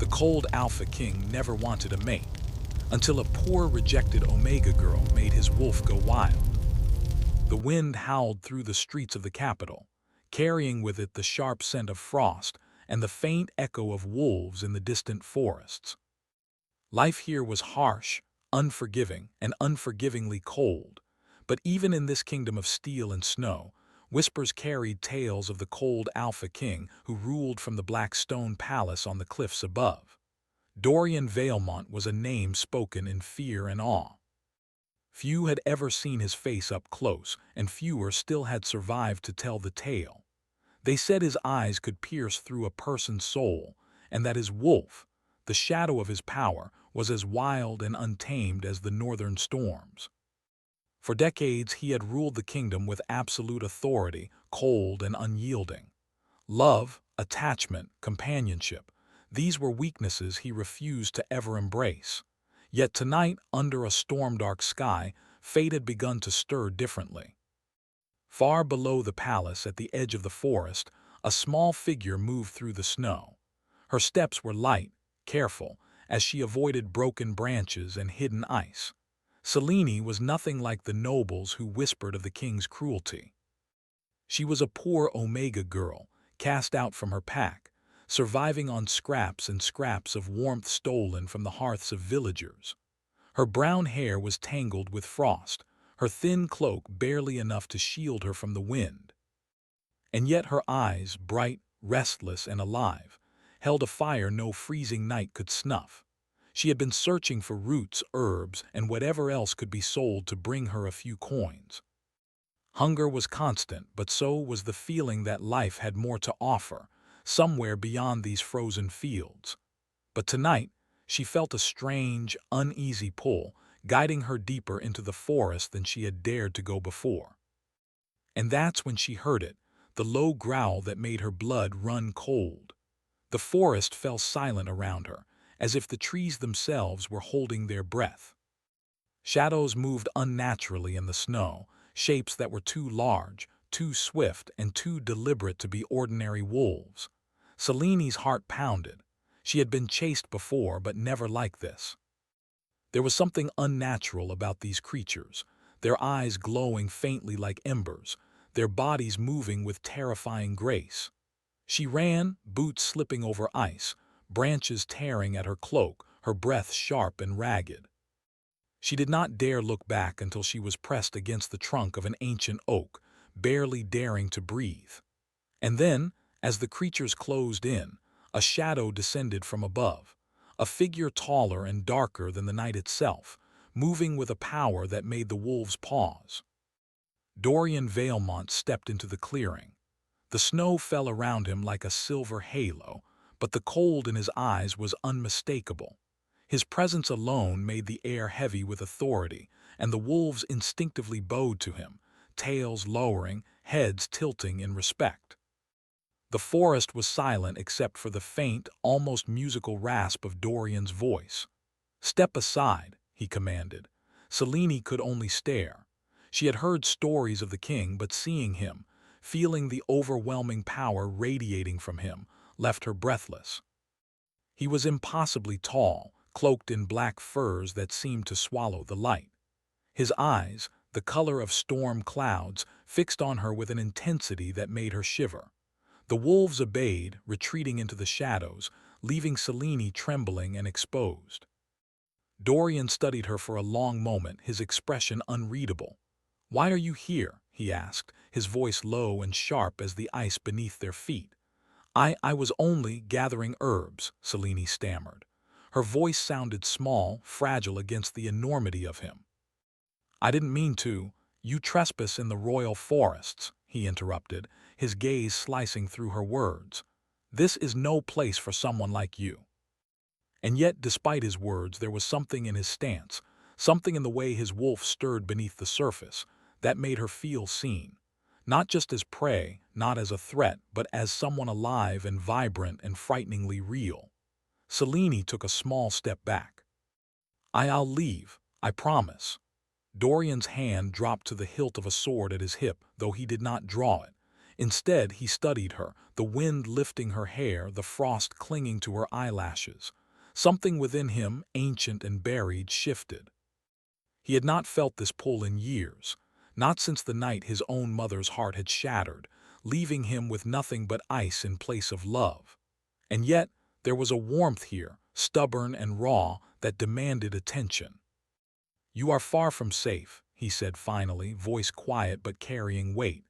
cold Alpha King never wanted a mate, until a poor rejected Omega girl made his wolf go wild. The wind howled through the streets of the capital, carrying with it the sharp scent of frost and the faint echo of wolves in the distant forests. Life here was harsh, unforgiving, and unforgivingly cold, but even in this kingdom of steel and snow, whispers carried tales of the cold Alpha King who ruled from the black stone palace on the cliffs above. Dorian Valemont was a name spoken in fear and awe. Few had ever seen his face up close, and fewer still had survived to tell the tale. They said his eyes could pierce through a person's soul, and that his wolf, the shadow of his power, was as wild and untamed as the northern storms. For decades he had ruled the kingdom with absolute authority, cold and unyielding. Love, attachment, companionship, these were weaknesses he refused to ever embrace. Yet tonight, under a storm-dark sky, fate had begun to stir differently. Far below the palace, at the edge of the forest, a small figure moved through the snow. Her steps were light, careful, as she avoided broken branches and hidden ice. Selene was nothing like the nobles who whispered of the king's cruelty. She was a poor Omega girl, cast out from her pack, surviving on scraps and scraps of warmth stolen from the hearths of villagers. Her brown hair was tangled with frost, her thin cloak barely enough to shield her from the wind. And yet her eyes, bright, restless, and alive, held a fire no freezing night could snuff. She had been searching for roots, herbs, and whatever else could be sold to bring her a few coins. Hunger was constant, but so was the feeling that life had more to offer, somewhere beyond these frozen fields. But tonight, she felt a strange, uneasy pull, guiding her deeper into the forest than she had dared to go before. And that's when she heard it, the low growl that made her blood run cold. The forest fell silent around her, as if the trees themselves were holding their breath. Shadows moved unnaturally in the snow, shapes that were too large, too swift, and too deliberate to be ordinary wolves. Selene's heart pounded. She had been chased before, but never like this. There was something unnatural about these creatures, their eyes glowing faintly like embers, their bodies moving with terrifying grace. She ran, boots slipping over ice, branches tearing at her cloak, her breath sharp and ragged. She did not dare look back until she was pressed against the trunk of an ancient oak, barely daring to breathe. And then, as the creatures closed in, a shadow descended from above, a figure taller and darker than the night itself, moving with a power that made the wolves pause. Dorian Valemont stepped into the clearing. The snow fell around him like a silver halo, but the cold in his eyes was unmistakable. His presence alone made the air heavy with authority, and the wolves instinctively bowed to him, tails lowering, heads tilting in respect. The forest was silent except for the faint, almost musical rasp of Dorian's voice. "Step aside," he commanded. Selene could only stare. She had heard stories of the king, but seeing him, feeling the overwhelming power radiating from him, left her breathless. He was impossibly tall, cloaked in black furs that seemed to swallow the light. His eyes, the color of storm clouds, fixed on her with an intensity that made her shiver. The wolves obeyed, retreating into the shadows, leaving Selene trembling and exposed. Dorian studied her for a long moment, his expression unreadable. "Why are you here?" he asked, his voice low and sharp as the ice beneath their feet. I was only gathering herbs," Selene stammered. Her voice sounded small, fragile against the enormity of him. "I didn't mean to. You trespass in the royal forests," he interrupted, his gaze slicing through her words. "This is no place for someone like you." And yet, despite his words, there was something in his stance, something in the way his wolf stirred beneath the surface, that made her feel seen. Not just as prey, not as a threat, but as someone alive and vibrant and frighteningly real. Selene took a small step back. "I'll leave, I promise." Dorian's hand dropped to the hilt of a sword at his hip, though he did not draw it. Instead, he studied her, the wind lifting her hair, the frost clinging to her eyelashes. Something within him, ancient and buried, shifted. He had not felt this pull in years, not since the night his own mother's heart had shattered, leaving him with nothing but ice in place of love. And yet, there was a warmth here, stubborn and raw, that demanded attention. "You are far from safe," he said finally, voice quiet but carrying weight.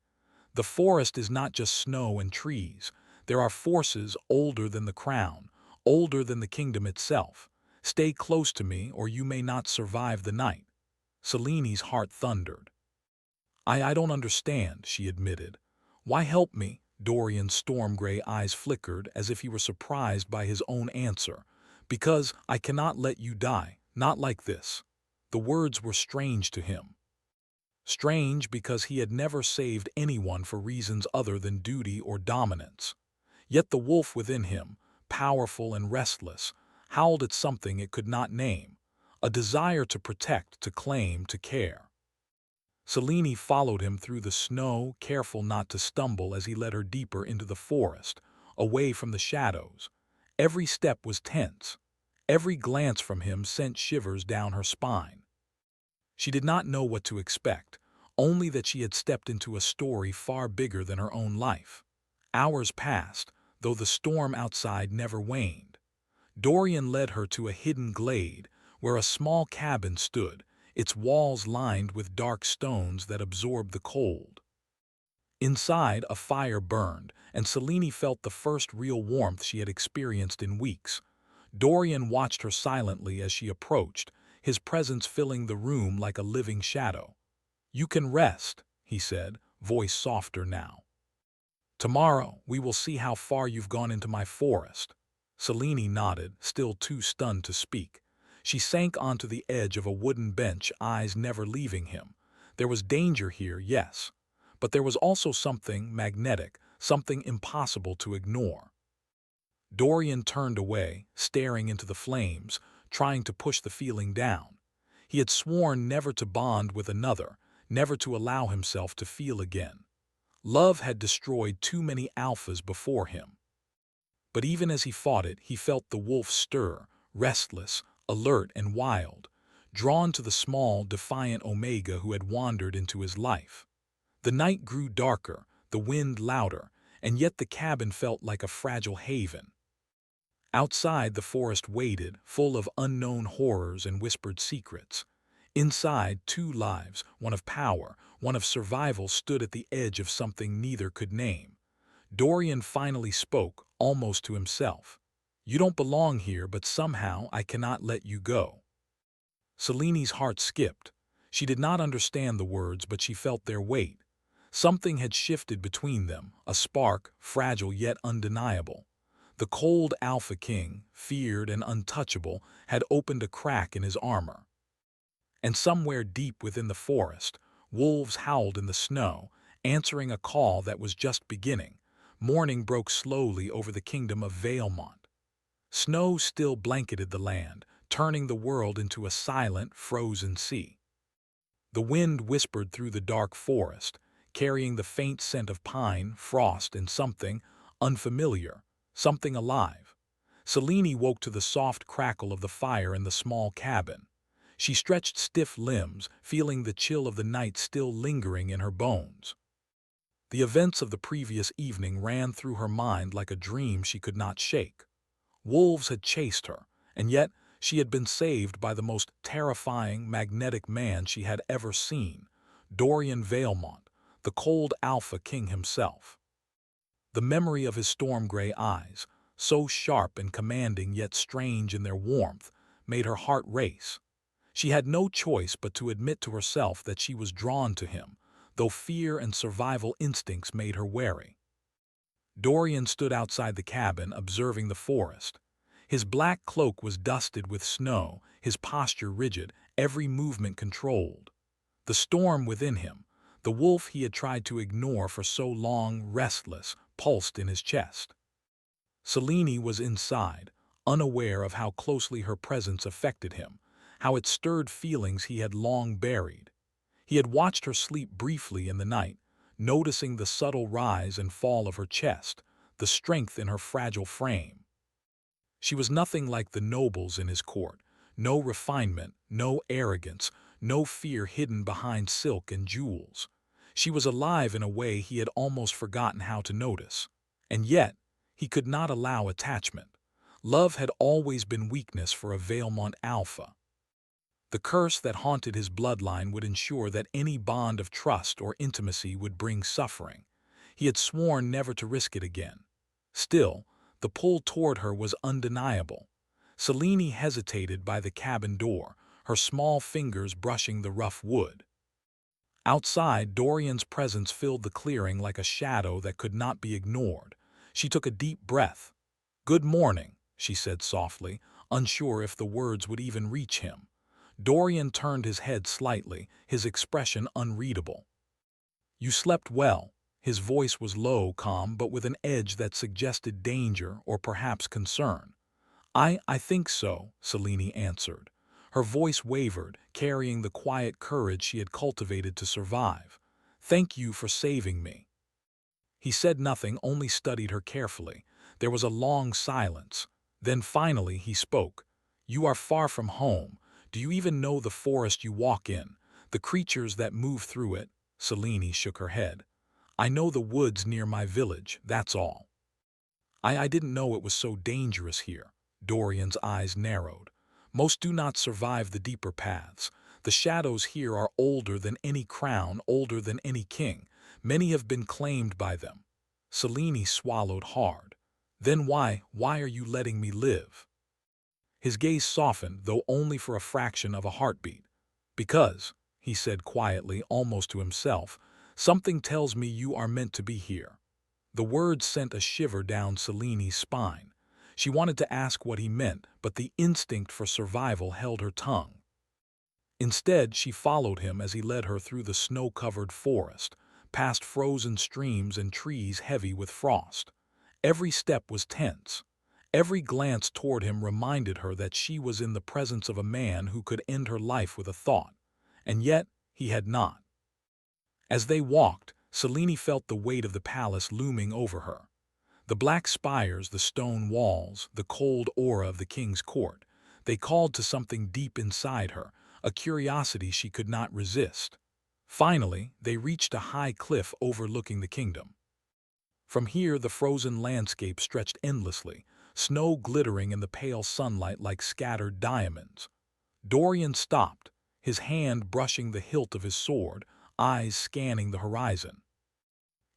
"The forest is not just snow and trees. There are forces older than the crown, older than the kingdom itself. Stay close to me, or you may not survive the night." Seleni's heart thundered. I don't understand," she admitted. "Why help me?" Dorian's storm-gray eyes flickered as if he were surprised by his own answer. "Because I cannot let you die, not like this." The words were strange to him. Strange because he had never saved anyone for reasons other than duty or dominance. Yet the wolf within him, powerful and restless, howled at something it could not name, a desire to protect, to claim, to care. Selene followed him through the snow, careful not to stumble as he led her deeper into the forest, away from the shadows. Every step was tense. Every glance from him sent shivers down her spine. She did not know what to expect, only that she had stepped into a story far bigger than her own life. Hours passed, though the storm outside never waned. Dorian led her to a hidden glade, where a small cabin stood, its walls lined with dark stones that absorbed the cold. Inside, a fire burned, and Selene felt the first real warmth she had experienced in weeks. Dorian watched her silently as she approached, his presence filling the room like a living shadow. "You can rest," he said, voice softer now. "Tomorrow, we will see how far you've gone into my forest." Selene nodded, still too stunned to speak. She sank onto the edge of a wooden bench, eyes never leaving him. There was danger here, yes, but there was also something magnetic, something impossible to ignore. Dorian turned away, staring into the flames, trying to push the feeling down. He had sworn never to bond with another, never to allow himself to feel again. Love had destroyed too many alphas before him. But even as he fought it, he felt the wolf stir, restless, alert and wild, drawn to the small, defiant Omega who had wandered into his life. The night grew darker, the wind louder, and yet the cabin felt like a fragile haven. Outside, the forest waited, full of unknown horrors and whispered secrets. Inside, two lives, one of power, one of survival, stood at the edge of something neither could name. Dorian finally spoke, almost to himself. "You don't belong here, but somehow I cannot let you go." Selene's heart skipped. She did not understand the words, but she felt their weight. Something had shifted between them, a spark, fragile yet undeniable. The cold Alpha King, feared and untouchable, had opened a crack in his armor. And somewhere deep within the forest, wolves howled in the snow, answering a call that was just beginning. Morning broke slowly over the kingdom of Valemont. Snow still blanketed the land, turning the world into a silent, frozen sea. The wind whispered through the dark forest, carrying the faint scent of pine, frost, and something unfamiliar, something alive. Selene woke to the soft crackle of the fire in the small cabin. She stretched stiff limbs, feeling the chill of the night still lingering in her bones. The events of the previous evening ran through her mind like a dream she could not shake. Wolves had chased her, and yet she had been saved by the most terrifying, magnetic man she had ever seen, Dorian Valemont, the cold Alpha King himself. The memory of his storm-gray eyes, so sharp and commanding yet strange in their warmth, made her heart race. She had no choice but to admit to herself that she was drawn to him, though fear and survival instincts made her wary. Dorian stood outside the cabin, observing the forest. His black cloak was dusted with snow, his posture rigid, every movement controlled. The storm within him, the wolf he had tried to ignore for so long, restless, pulsed in his chest. Selene was inside, unaware of how closely her presence affected him, how it stirred feelings he had long buried. He had watched her sleep briefly in the night, noticing the subtle rise and fall of her chest, the strength in her fragile frame. She was nothing like the nobles in his court. No refinement, no arrogance, no fear hidden behind silk and jewels. She was alive in a way he had almost forgotten how to notice. And yet, he could not allow attachment. Love had always been weakness for a Valemont Alpha. The curse that haunted his bloodline would ensure that any bond of trust or intimacy would bring suffering. He had sworn never to risk it again. Still, the pull toward her was undeniable. Selene hesitated by the cabin door, her small fingers brushing the rough wood. Outside, Dorian's presence filled the clearing like a shadow that could not be ignored. She took a deep breath. "Good morning," she said softly, unsure if the words would even reach him. Dorian turned his head slightly, his expression unreadable. "You slept well." His voice was low, calm, but with an edge that suggested danger or perhaps concern. I think so," Selene answered. Her voice wavered, carrying the quiet courage she had cultivated to survive. "Thank you for saving me." He said nothing, only studied her carefully. There was a long silence. Then finally he spoke. "You are far from home. Do you even know the forest you walk in? The creatures that move through it?" Selene shook her head. "I know the woods near my village, that's all." I didn't know it was so dangerous here." Dorian's eyes narrowed. "Most do not survive the deeper paths. The shadows here are older than any crown, older than any king. Many have been claimed by them." Selene swallowed hard. "Then why are you letting me live?" His gaze softened, though only for a fraction of a heartbeat. "Because," he said quietly, almost to himself, "something tells me you are meant to be here." The words sent a shiver down Selene's spine. She wanted to ask what he meant, but the instinct for survival held her tongue. Instead, she followed him as he led her through the snow-covered forest, past frozen streams and trees heavy with frost. Every step was tense. Every glance toward him reminded her that she was in the presence of a man who could end her life with a thought. And yet, he had not. As they walked, Selene felt the weight of the palace looming over her. The black spires, the stone walls, the cold aura of the king's court, they called to something deep inside her, a curiosity she could not resist. Finally, they reached a high cliff overlooking the kingdom. From here, the frozen landscape stretched endlessly, snow glittering in the pale sunlight like scattered diamonds. Dorian stopped, his hand brushing the hilt of his sword, eyes scanning the horizon.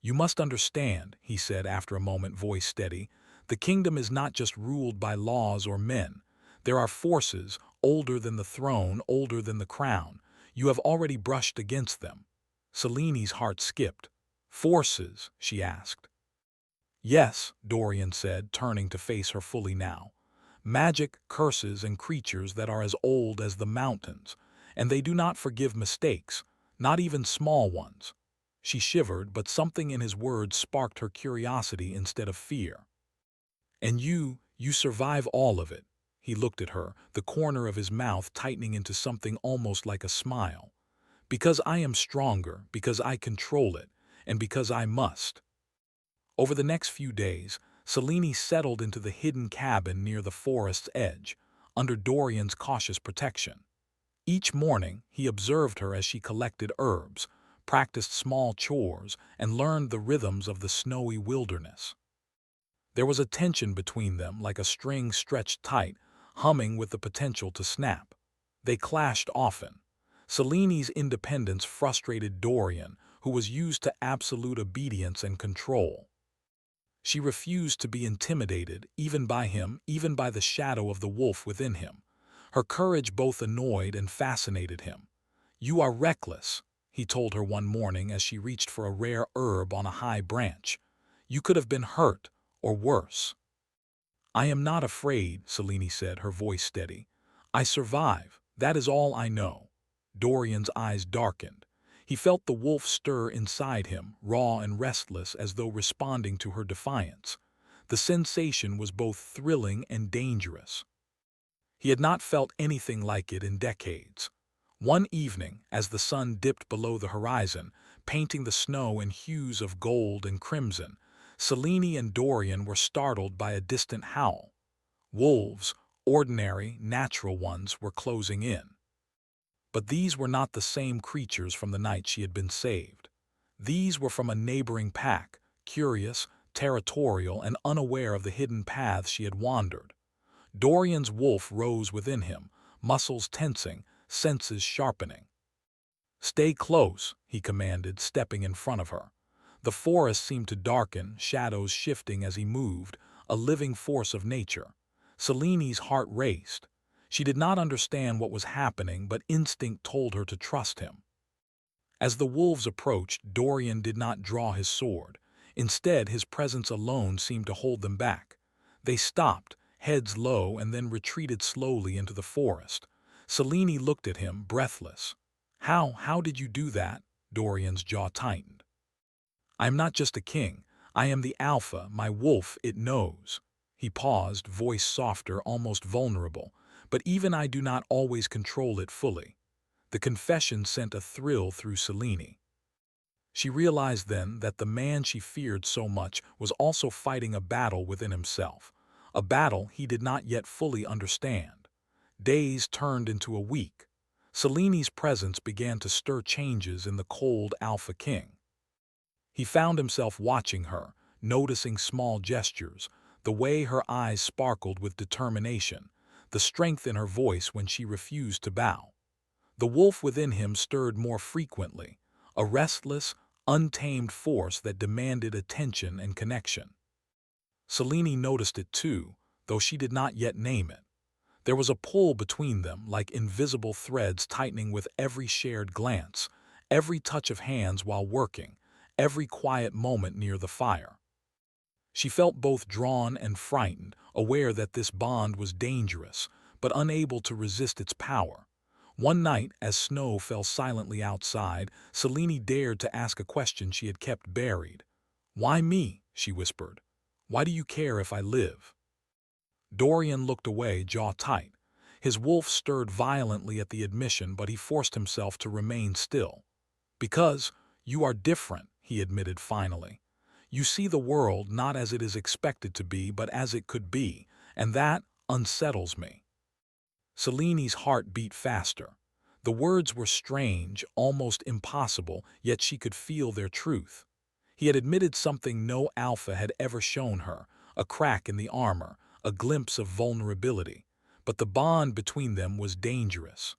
"You must understand," he said after a moment, voice steady, "the kingdom is not just ruled by laws or men. There are forces, older than the throne, older than the crown. You have already brushed against them." Selene's heart skipped. "Forces?" she asked. "Yes," Dorian said, turning to face her fully now. "Magic, curses, and creatures that are as old as the mountains. And they do not forgive mistakes, not even small ones." She shivered, but something in his words sparked her curiosity instead of fear. "And you survive all of it." He looked at her, the corner of his mouth tightening into something almost like a smile. "Because I am stronger, because I control it, and because I must." Over the next few days, Selene settled into the hidden cabin near the forest's edge, under Dorian's cautious protection. Each morning, he observed her as she collected herbs, practiced small chores, and learned the rhythms of the snowy wilderness. There was a tension between them, like a string stretched tight, humming with the potential to snap. They clashed often. Selene's independence frustrated Dorian, who was used to absolute obedience and control. She refused to be intimidated, even by him, even by the shadow of the wolf within him. Her courage both annoyed and fascinated him. "You are reckless," he told her one morning as she reached for a rare herb on a high branch. "You could have been hurt, or worse." "I am not afraid," Selene said, her voice steady. "I survive, that is all I know." Dorian's eyes darkened. He felt the wolf stir inside him, raw and restless as though responding to her defiance. The sensation was both thrilling and dangerous. He had not felt anything like it in decades. One evening, as the sun dipped below the horizon, painting the snow in hues of gold and crimson, Selene and Dorian were startled by a distant howl. Wolves, ordinary, natural ones, were closing in. But these were not the same creatures from the night she had been saved. These were from a neighboring pack, curious, territorial, and unaware of the hidden paths she had wandered. Dorian's wolf rose within him, muscles tensing, senses sharpening. "Stay close," he commanded, stepping in front of her. The forest seemed to darken, shadows shifting as he moved, a living force of nature. Seleni's heart raced. She did not understand what was happening, but instinct told her to trust him. As the wolves approached, Dorian did not draw his sword. Instead, his presence alone seemed to hold them back. They stopped, heads low, and then retreated slowly into the forest. Selene looked at him, breathless. How did you do that?" Dorian's jaw tightened. "I am not just a king. I am the Alpha. My wolf, it knows." He paused, voice softer, almost vulnerable. "But even I do not always control it fully." The confession sent a thrill through Selene. She realized then that the man she feared so much was also fighting a battle within himself, a battle he did not yet fully understand. Days turned into a week. Selene's presence began to stir changes in the cold Alpha King. He found himself watching her, noticing small gestures, the way her eyes sparkled with determination, the strength in her voice when she refused to bow. The wolf within him stirred more frequently, a restless, untamed force that demanded attention and connection. Selene noticed it too, though she did not yet name it. There was a pull between them, like invisible threads tightening with every shared glance, every touch of hands while working, every quiet moment near the fire. She felt both drawn and frightened, aware that this bond was dangerous, but unable to resist its power. One night, as snow fell silently outside, Selene dared to ask a question she had kept buried. "Why me?" she whispered. "Why do you care if I live?" Dorian looked away, jaw tight. His wolf stirred violently at the admission, but he forced himself to remain still. "Because you are different," he admitted finally. "You see the world not as it is expected to be, but as it could be, and that unsettles me." Selene's heart beat faster. The words were strange, almost impossible, yet she could feel their truth. He had admitted something no Alpha had ever shown her, a crack in the armor, a glimpse of vulnerability. But the bond between them was dangerous.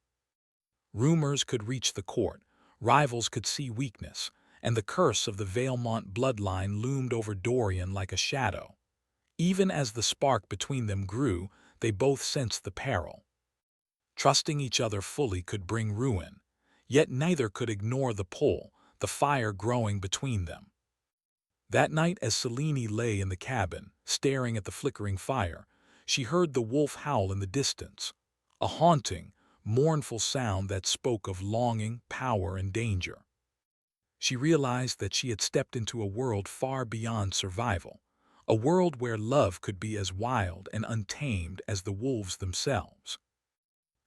Rumors could reach the court, rivals could see weakness, and the curse of the Valemont bloodline loomed over Dorian like a shadow. Even as the spark between them grew, they both sensed the peril. Trusting each other fully could bring ruin, yet neither could ignore the pull, the fire growing between them. That night, as Selene lay in the cabin, staring at the flickering fire, she heard the wolf howl in the distance, a haunting, mournful sound that spoke of longing, power, and danger. She realized that she had stepped into a world far beyond survival, a world where love could be as wild and untamed as the wolves themselves.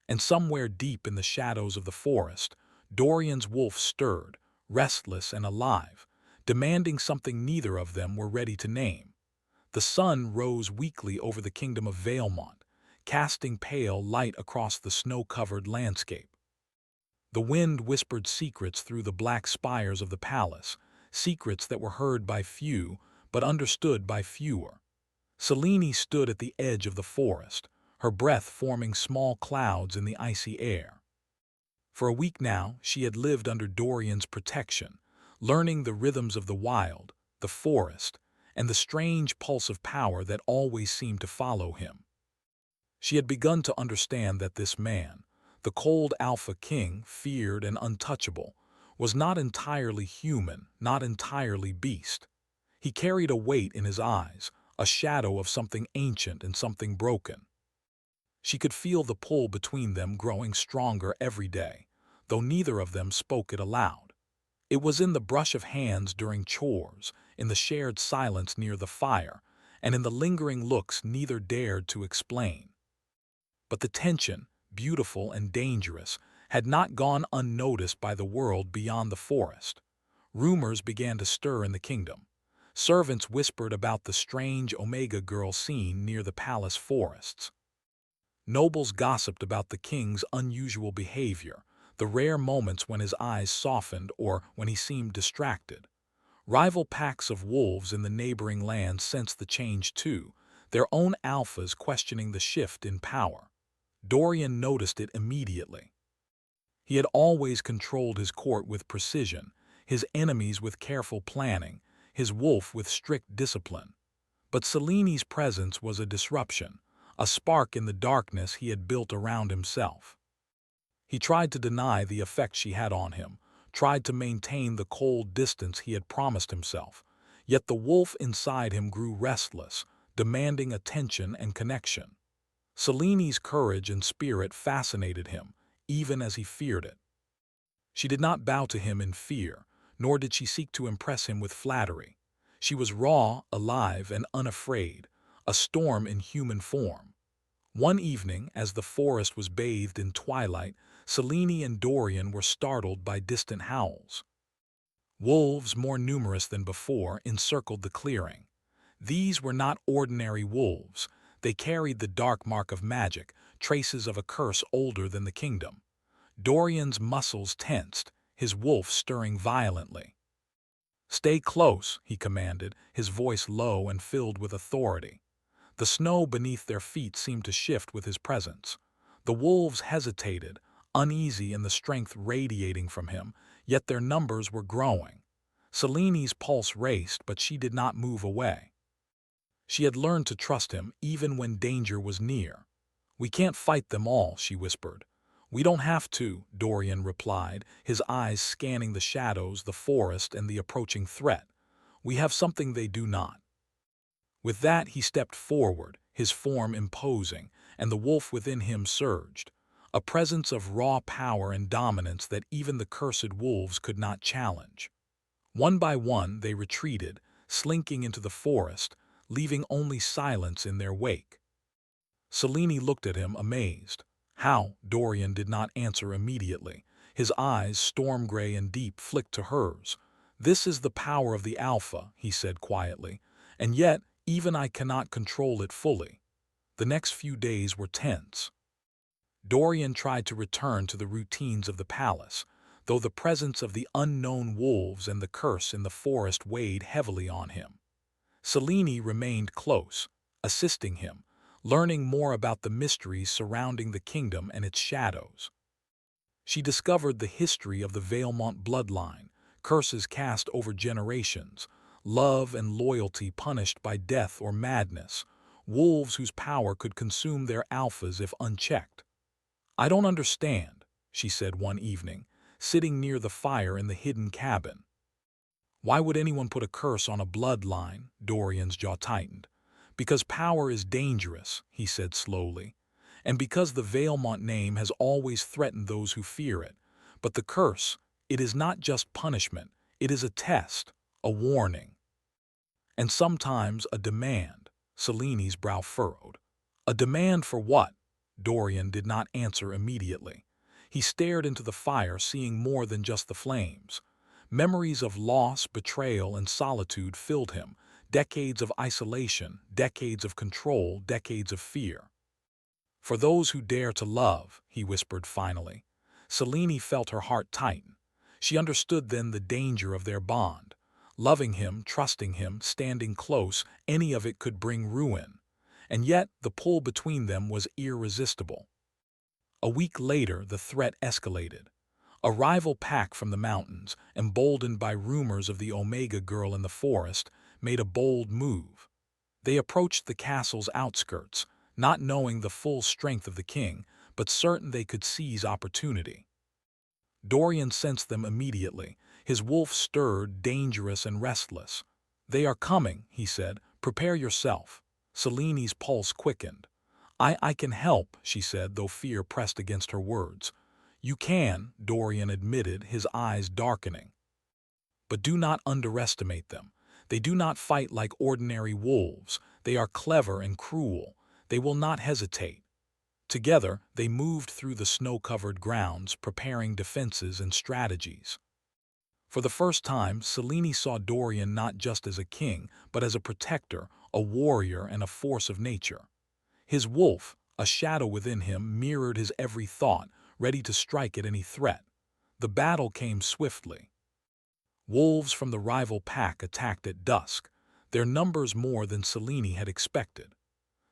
And somewhere deep in the shadows of the forest, Dorian's wolf stirred, restless and alive, demanding something neither of them were ready to name. The sun rose weakly over the kingdom of Valemont, casting pale light across the snow-covered landscape. The wind whispered secrets through the black spires of the palace, secrets that were heard by few but understood by fewer. Selene stood at the edge of the forest, her breath forming small clouds in the icy air. For a week now, she had lived under Dorian's protection, learning the rhythms of the wild, the forest, and the strange pulse of power that always seemed to follow him. She had begun to understand that this man, the cold Alpha King, feared and untouchable, was not entirely human, not entirely beast. He carried a weight in his eyes, a shadow of something ancient and something broken. She could feel the pull between them growing stronger every day, though neither of them spoke it aloud. It was in the brush of hands during chores, in the shared silence near the fire, and in the lingering looks neither dared to explain. But the tension, beautiful and dangerous, had not gone unnoticed by the world beyond the forest. Rumors began to stir in the kingdom. Servants whispered about the strange Omega girl seen near the palace forests. Nobles gossiped about the king's unusual behavior, the rare moments when his eyes softened or when he seemed distracted. Rival packs of wolves in the neighboring lands sensed the change too, their own alphas questioning the shift in power. Dorian noticed it immediately. He had always controlled his court with precision, his enemies with careful planning, his wolf with strict discipline. But Seleni's presence was a disruption, a spark in the darkness he had built around himself. He tried to deny the effect she had on him, tried to maintain the cold distance he had promised himself, yet the wolf inside him grew restless, demanding attention and connection. Seleni's courage and spirit fascinated him, even as he feared it. She did not bow to him in fear, nor did she seek to impress him with flattery. She was raw, alive, and unafraid, a storm in human form. One evening, as the forest was bathed in twilight, Selene and Dorian were startled by distant howls. Wolves, more numerous than before, encircled the clearing. These were not ordinary wolves. They carried the dark mark of magic, traces of a curse older than the kingdom. Dorian's muscles tensed, his wolf stirring violently. "Stay close," he commanded, his voice low and filled with authority. The snow beneath their feet seemed to shift with his presence. The wolves hesitated, uneasy in the strength radiating from him, yet their numbers were growing. Selene's pulse raced, but she did not move away. She had learned to trust him even when danger was near. "We can't fight them all," she whispered. "We don't have to," Dorian replied, his eyes scanning the shadows, the forest, and the approaching threat. "We have something they do not." With that, he stepped forward, his form imposing, and the wolf within him surged, a presence of raw power and dominance that even the cursed wolves could not challenge. One by one, they retreated, slinking into the forest, leaving only silence in their wake. Selene looked at him, amazed. "How?" Dorian did not answer immediately. His eyes, storm-gray and deep, flicked to hers. "This is the power of the Alpha," he said quietly, "and yet, even I cannot control it fully." The next few days were tense. Dorian tried to return to the routines of the palace, though the presence of the unknown wolves and the curse in the forest weighed heavily on him. Selene remained close, assisting him, learning more about the mysteries surrounding the kingdom and its shadows. She discovered the history of the Valemont bloodline, curses cast over generations, love and loyalty punished by death or madness, wolves whose power could consume their alphas if unchecked. "I don't understand," she said one evening, sitting near the fire in the hidden cabin. "Why would anyone put a curse on a bloodline?" Dorian's jaw tightened. "Because power is dangerous," he said slowly, "and because the Valemont name has always threatened those who fear it. But the curse, it is not just punishment, it is a test, a warning. And sometimes a demand." Selene's brow furrowed. "A demand for what?" Dorian did not answer immediately. He stared into the fire, seeing more than just the flames. Memories of loss, betrayal, and solitude filled him, decades of isolation, decades of control, decades of fear. "For those who dare to love," he whispered finally. Selene felt her heart tighten. She understood then the danger of their bond. Loving him, trusting him, standing close, any of it could bring ruin. And yet the pull between them was irresistible. A week later, the threat escalated. A rival pack from the mountains, emboldened by rumors of the Omega girl in the forest, made a bold move. They approached the castle's outskirts, not knowing the full strength of the king, but certain they could seize opportunity. Dorian sensed them immediately. His wolf stirred, dangerous and restless. "They are coming," he said. "Prepare yourself." Selene's pulse quickened. I can help," she said, though fear pressed against her words. "You can," Dorian admitted, his eyes darkening. "But do not underestimate them. They do not fight like ordinary wolves. They are clever and cruel. They will not hesitate." Together, they moved through the snow-covered grounds, preparing defenses and strategies. For the first time, Selene saw Dorian not just as a king, but as a protector, a warrior, and a force of nature. His wolf, a shadow within him, mirrored his every thought, ready to strike at any threat. The battle came swiftly. Wolves from the rival pack attacked at dusk, their numbers more than Selene had expected.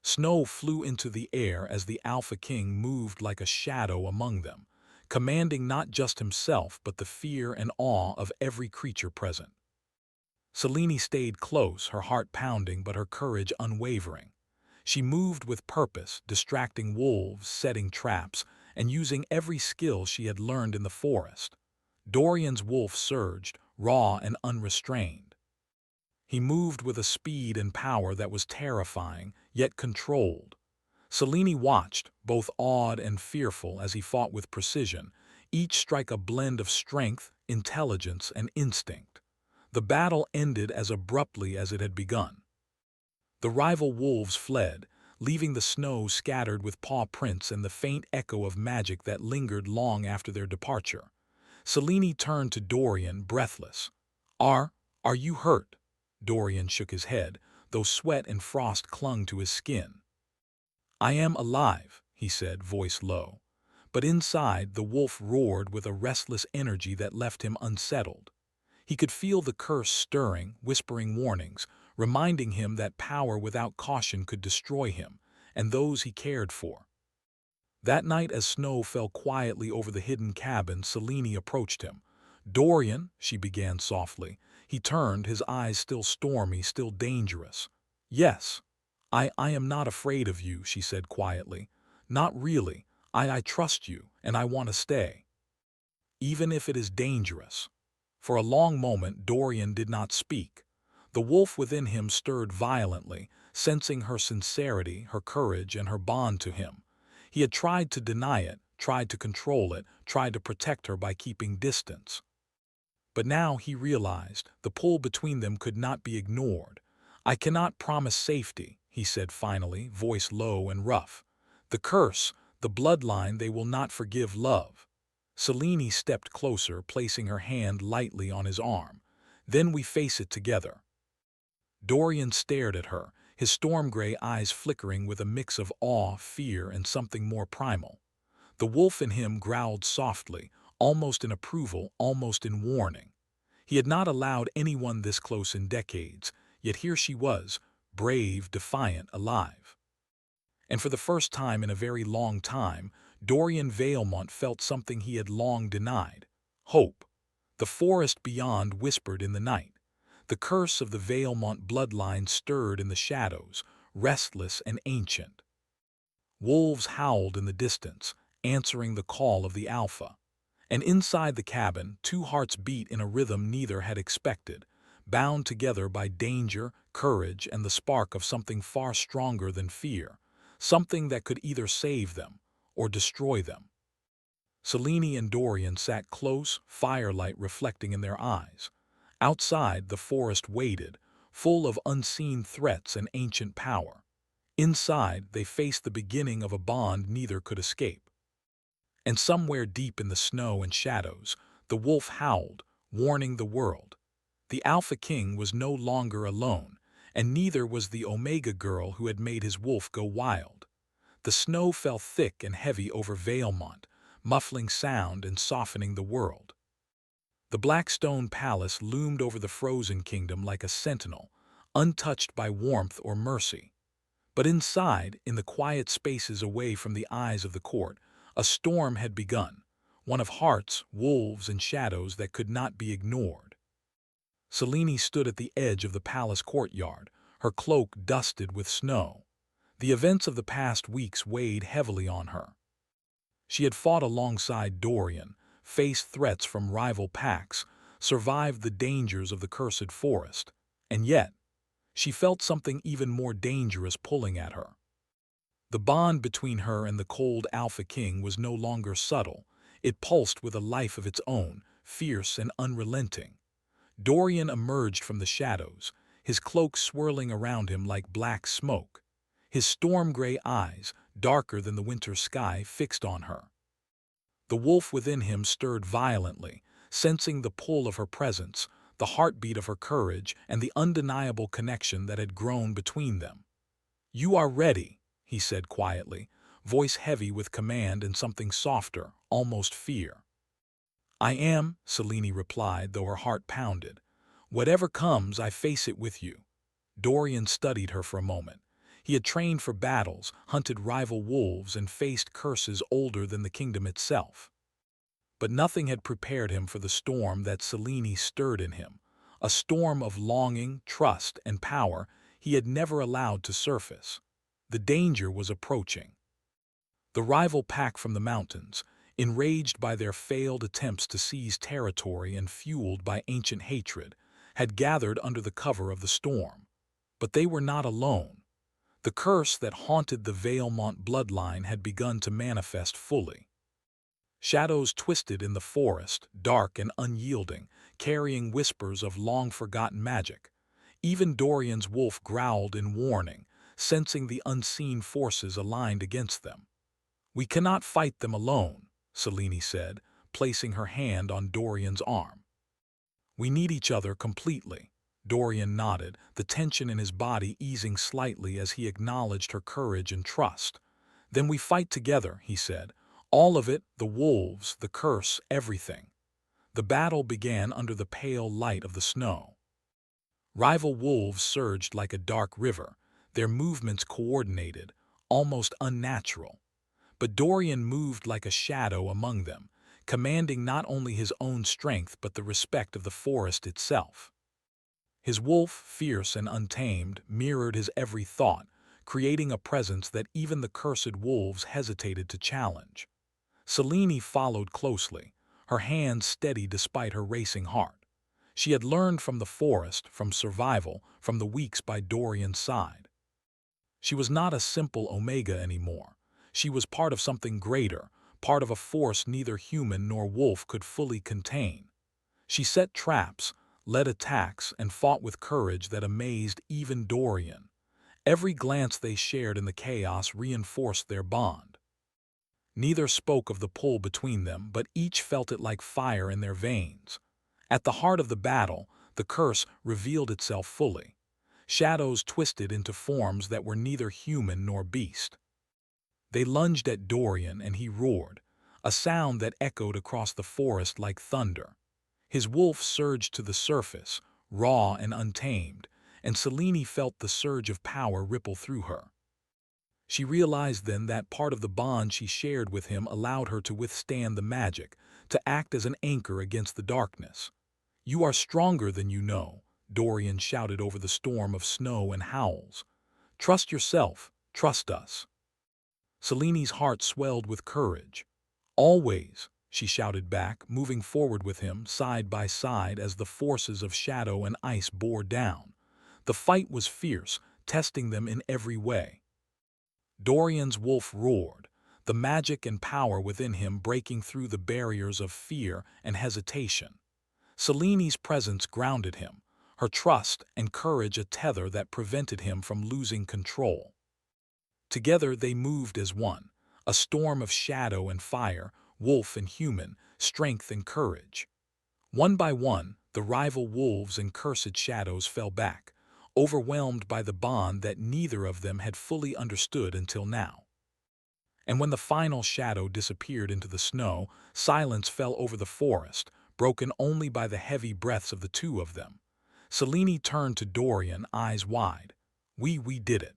Snow flew into the air as the Alpha King moved like a shadow among them, commanding not just himself but the fear and awe of every creature present. Selene stayed close, her heart pounding but her courage unwavering. She moved with purpose, distracting wolves, setting traps, and using every skill she had learned in the forest. Dorian's wolf surged, raw and unrestrained. He moved with a speed and power that was terrifying, yet controlled. Selene watched, both awed and fearful, as he fought with precision, each strike a blend of strength, intelligence, and instinct. The battle ended as abruptly as it had begun. The rival wolves fled, leaving the snow scattered with paw prints and the faint echo of magic that lingered long after their departure. Selene turned to Dorian, breathless. Are you hurt?" Dorian shook his head, though sweat and frost clung to his skin. "I am alive," he said, voice low. But inside, the wolf roared with a restless energy that left him unsettled. He could feel the curse stirring, whispering warnings, reminding him that power without caution could destroy him and those he cared for. That night, as snow fell quietly over the hidden cabin, Selene approached him. "Dorian," she began softly. He turned, his eyes still stormy, still dangerous. "Yes, I am not afraid of you," she said quietly. "Not really. I trust you, and I want to stay. Even if it is dangerous." For a long moment, Dorian did not speak. The wolf within him stirred violently, sensing her sincerity, her courage, and her bond to him. He had tried to deny it, tried to control it, tried to protect her by keeping distance. But now he realized the pull between them could not be ignored. "I cannot promise safety," he said finally, voice low and rough. "The curse, the bloodline, they will not forgive love." Selene stepped closer, placing her hand lightly on his arm. "Then we face it together." Dorian stared at her, his storm-gray eyes flickering with a mix of awe, fear, and something more primal. The wolf in him growled softly, almost in approval, almost in warning. He had not allowed anyone this close in decades, yet here she was, brave, defiant, alive. And for the first time in a very long time, Dorian Valemont felt something he had long denied: hope. The forest beyond whispered in the night. The curse of the Valemont bloodline stirred in the shadows, restless and ancient. Wolves howled in the distance, answering the call of the Alpha. And inside the cabin, two hearts beat in a rhythm neither had expected, bound together by danger, courage, and the spark of something far stronger than fear, something that could either save them or destroy them. Selene and Dorian sat close, firelight reflecting in their eyes. Outside, the forest waited, full of unseen threats and ancient power. Inside, they faced the beginning of a bond neither could escape. And somewhere deep in the snow and shadows, the wolf howled, warning the world. The Alpha King was no longer alone, and neither was the Omega girl who had made his wolf go wild. The snow fell thick and heavy over Valemont, muffling sound and softening the world. The black stone palace loomed over the frozen kingdom like a sentinel, untouched by warmth or mercy. But inside, in the quiet spaces away from the eyes of the court, a storm had begun, one of hearts, wolves, and shadows that could not be ignored. Selene stood at the edge of the palace courtyard, her cloak dusted with snow. The events of the past weeks weighed heavily on her. She had fought alongside Dorian, faced threats from rival packs, survived the dangers of the cursed forest, and yet, she felt something even more dangerous pulling at her. The bond between her and the cold Alpha King was no longer subtle. It pulsed with a life of its own, fierce and unrelenting. Dorian emerged from the shadows, his cloak swirling around him like black smoke. His storm-gray eyes, darker than the winter sky, fixed on her. The wolf within him stirred violently, sensing the pull of her presence, the heartbeat of her courage, and the undeniable connection that had grown between them. "You are ready," he said quietly, voice heavy with command and something softer, almost fear. "I am," Selene replied, though her heart pounded. "Whatever comes, I face it with you." Dorian studied her for a moment. He had trained for battles, hunted rival wolves, and faced curses older than the kingdom itself. But nothing had prepared him for the storm that Selene stirred in him, a storm of longing, trust, and power he had never allowed to surface. The danger was approaching. The rival pack from the mountains, enraged by their failed attempts to seize territory and fueled by ancient hatred, had gathered under the cover of the storm. But they were not alone. The curse that haunted the Valemont bloodline had begun to manifest fully. Shadows twisted in the forest, dark and unyielding, carrying whispers of long-forgotten magic. Even Dorian's wolf growled in warning, sensing the unseen forces aligned against them. "We cannot fight them alone," Selene said, placing her hand on Dorian's arm. "We need each other completely." Dorian nodded, the tension in his body easing slightly as he acknowledged her courage and trust. "Then we fight together," he said. "All of it, the wolves, the curse, everything." The battle began under the pale light of the snow. Rival wolves surged like a dark river, their movements coordinated, almost unnatural. But Dorian moved like a shadow among them, commanding not only his own strength but the respect of the forest itself. His wolf, fierce and untamed, mirrored his every thought, creating a presence that even the cursed wolves hesitated to challenge. Selene followed closely, her hands steady despite her racing heart. She had learned from the forest, from survival, from the weeks by Dorian's side. She was not a simple Omega anymore. She was part of something greater, part of a force neither human nor wolf could fully contain. She set traps, led attacks, and fought with courage that amazed even Dorian. Every glance they shared in the chaos reinforced their bond. Neither spoke of the pull between them, but each felt it like fire in their veins. At the heart of the battle, the curse revealed itself fully. Shadows twisted into forms that were neither human nor beast. They lunged at Dorian and he roared, a sound that echoed across the forest like thunder. His wolf surged to the surface, raw and untamed, and Selene felt the surge of power ripple through her. She realized then that part of the bond she shared with him allowed her to withstand the magic, to act as an anchor against the darkness. "You are stronger than you know," Dorian shouted over the storm of snow and howls. "Trust yourself, trust us." Selene's heart swelled with courage. "Always," she shouted back, moving forward with him, side by side as the forces of shadow and ice bore down. The fight was fierce, testing them in every way. Dorian's wolf roared, the magic and power within him breaking through the barriers of fear and hesitation. Selene's presence grounded him, her trust and courage a tether that prevented him from losing control. Together they moved as one, a storm of shadow and fire, wolf and human, strength and courage. One by one, the rival wolves and cursed shadows fell back, overwhelmed by the bond that neither of them had fully understood until now. And when the final shadow disappeared into the snow, silence fell over the forest, broken only by the heavy breaths of the two of them. Selene turned to Dorian, eyes wide. We did it."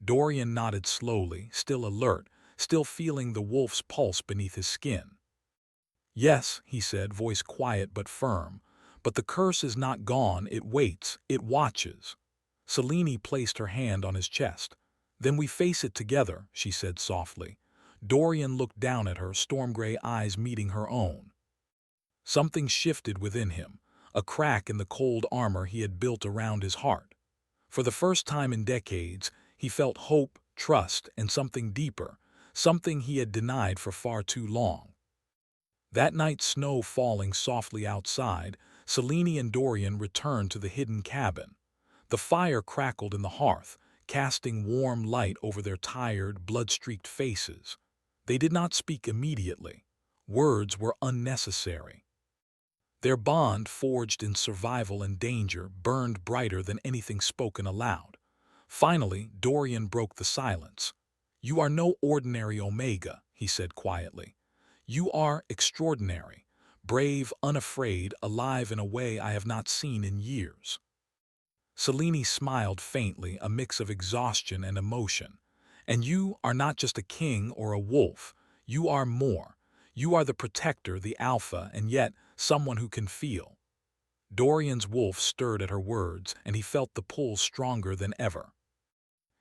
Dorian nodded slowly, still alert, still feeling the wolf's pulse beneath his skin. "Yes," he said, voice quiet but firm, "but the curse is not gone, it waits, it watches." Selene placed her hand on his chest. "Then we face it together," she said softly. Dorian looked down at her, storm-gray eyes meeting her own. Something shifted within him, a crack in the cold armor he had built around his heart. For the first time in decades, he felt hope, trust, and something deeper, something he had denied for far too long. That night, snow falling softly outside, Selene and Dorian returned to the hidden cabin. The fire crackled in the hearth, casting warm light over their tired, blood-streaked faces. They did not speak immediately. Words were unnecessary. Their bond, forged in survival and danger, burned brighter than anything spoken aloud. Finally, Dorian broke the silence. "You are no ordinary Omega," he said quietly. "You are extraordinary, brave, unafraid, alive in a way I have not seen in years." Selene smiled faintly, a mix of exhaustion and emotion. "And you are not just a king or a wolf. You are more. You are the protector, the alpha, and yet someone who can feel." Dorian's wolf stirred at her words, and he felt the pull stronger than ever.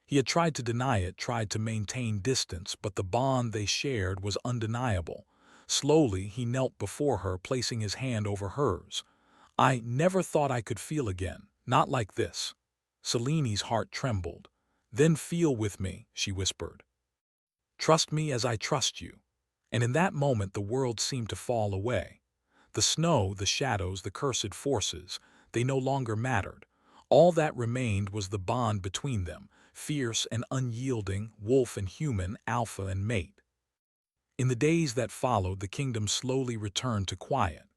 He had tried to deny it, tried to maintain distance, but the bond they shared was undeniable. Slowly, he knelt before her, placing his hand over hers. "I never thought I could feel again, not like this." Selene's heart trembled. "Then feel with me," she whispered. "Trust me as I trust you." And in that moment the world seemed to fall away. The snow, the shadows, the cursed forces, they no longer mattered. All that remained was the bond between them, fierce and unyielding, wolf and human, alpha and mate. In the days that followed, the kingdom slowly returned to quiet.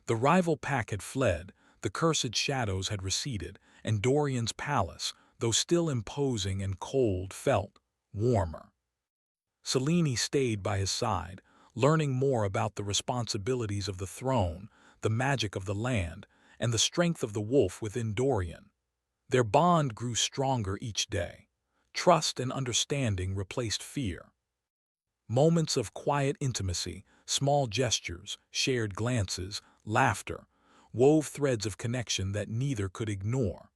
The rival pack had fled, the cursed shadows had receded, and Dorian's palace, though still imposing and cold, felt warmer. Selene stayed by his side, learning more about the responsibilities of the throne, the magic of the land, and the strength of the wolf within Dorian. Their bond grew stronger each day. Trust and understanding replaced fear. Moments of quiet intimacy, small gestures, shared glances, laughter, wove threads of connection that neither could ignore.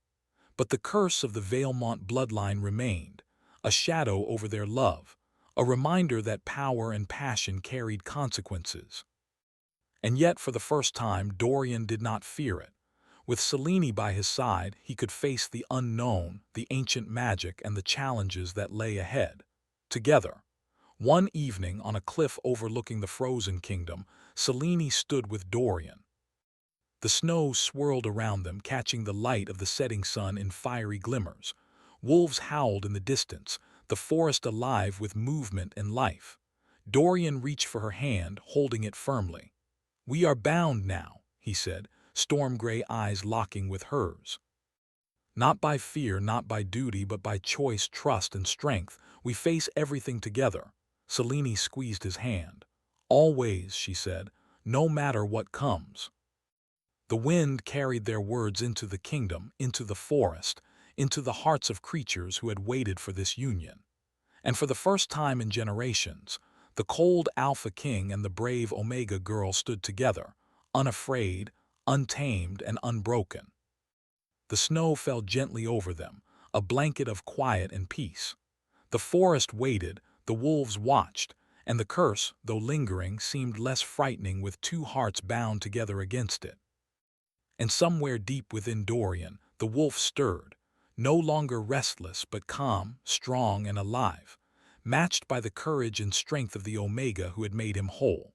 But the curse of the Valemont bloodline remained, a shadow over their love, a reminder that power and passion carried consequences. And yet, for the first time, Dorian did not fear it. With Selene by his side, he could face the unknown, the ancient magic, and the challenges that lay ahead. Together, one evening on a cliff overlooking the frozen kingdom, Selene stood with Dorian. The snow swirled around them, catching the light of the setting sun in fiery glimmers. Wolves howled in the distance, the forest alive with movement and life. Dorian reached for her hand, holding it firmly. "We are bound now," he said, storm-gray eyes locking with hers. "Not by fear, not by duty, but by choice, trust, and strength. We face everything together." Selene squeezed his hand. "Always," she said, "no matter what comes." The wind carried their words into the kingdom, into the forest, into the hearts of creatures who had waited for this union. And for the first time in generations, the cold Alpha King and the brave Omega girl stood together, unafraid, untamed, and unbroken. The snow fell gently over them, a blanket of quiet and peace. The forest waited, the wolves watched, and the curse, though lingering, seemed less frightening with two hearts bound together against it. And somewhere deep within Dorian, the wolf stirred, no longer restless but calm, strong, and alive, matched by the courage and strength of the Omega who had made him whole.